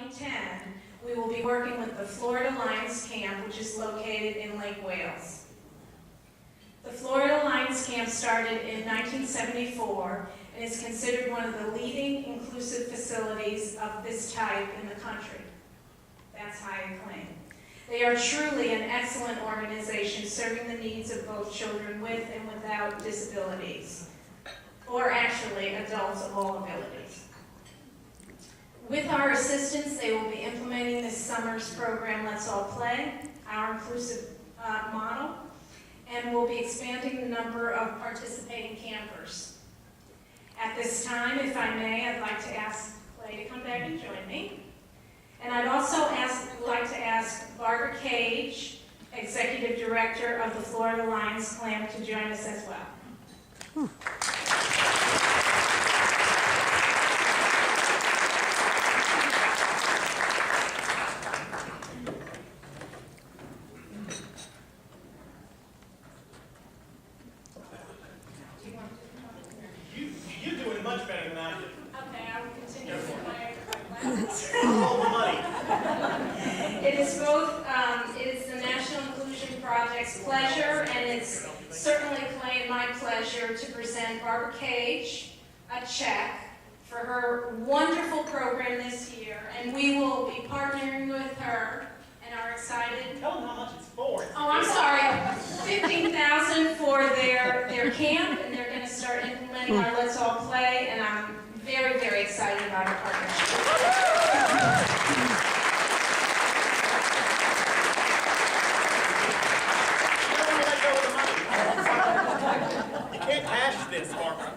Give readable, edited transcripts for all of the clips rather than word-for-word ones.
2010, we will be working with the Florida Lions Camp, which is located in Lake Wales. The Florida Lions Camp started in 1974 and is considered one of the leading inclusive facilities of this type in the country. That's high acclaim. They are truly an excellent organization serving the needs of both children with and without disabilities, or actually adults of all abilities. With our assistance, they will be implementing this summer's program, Let's All Play, our inclusive model, and will be expanding the number of participating campers. At this time, if I may, I'd like to ask Clay to come back and join me. And I'd also like to ask Barbara Cage, Executive Director of the Florida Lions Camp, to join us as well. You're doing much better than I did. Okay, I will continue with my All the money. It is both, it is the National Inclusion Project's pleasure, and it's certainly Clay and my pleasure to present Barbara Cage a check for her wonderful program this year, and we will be partnering with her and are excited. Tell them how much it's for. Oh, I'm sorry, $15,000 for their camp, and they're going to start implementing our Let's All Play, and I'm very, very excited about our partnership. You can't hash this, Barbara.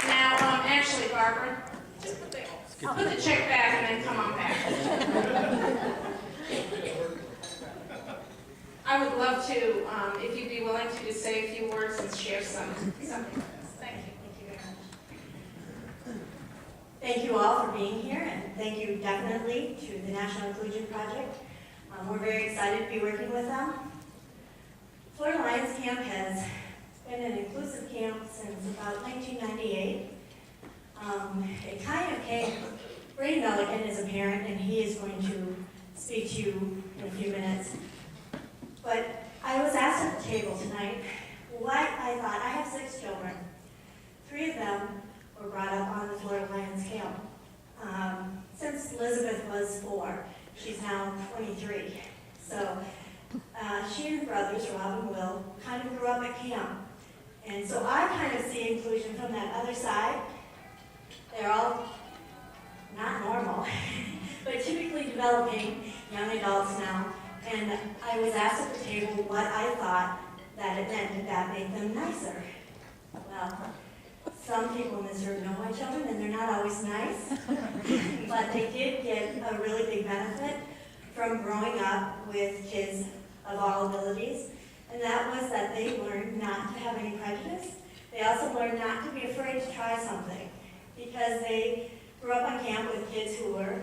Now, actually, Barbara, just I'll put the check back and then come on back. I would love to, if you'd be willing to just say a few words and share something with us. Thank you. Thank you very much. Thank you all for being here, and thank you definitely to the National Inclusion Project. We're very excited to be working with them. Florida Lions Camp has been an inclusive camp since about 1998. It kind of came, Brady Milligan is a parent, and he is going to speak to you in a few minutes. But I was asked at the table tonight why I thought, I have 6 children. 3 of them were brought up on the Florida Lions Camp. Since Elizabeth was 4, she's now 23. So she and her brothers, Rob and Will, kind of grew up at camp. And so I kind of see inclusion from that other side. They're all not normal, but typically developing young adults now. And I was asked at the table what I thought that it meant. Did that make them nicer? Well, some people in this room know my children, and they're not always nice. But they did get a really big benefit from growing up with kids of all abilities. And that was that they learned not to have any prejudice. They also learned not to be afraid to try something, because they grew up on camp with kids who were,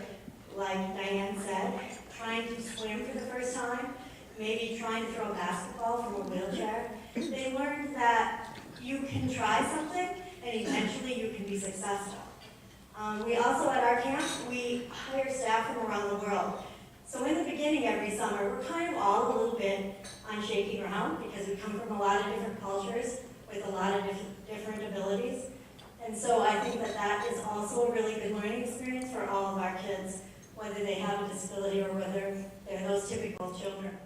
like Diane said, trying to swim for the first time, maybe trying to throw a basketball from a wheelchair. They learned that you can try something and eventually you can be successful. We also, at our camp, we hire staff from around the world. So in the beginning every summer, we're kind of all a little bit on shaky ground because we come from a lot of different cultures with a lot of different abilities. And so I think that that is also a really good learning experience for all of our kids, whether they have a disability or whether they're those typical children.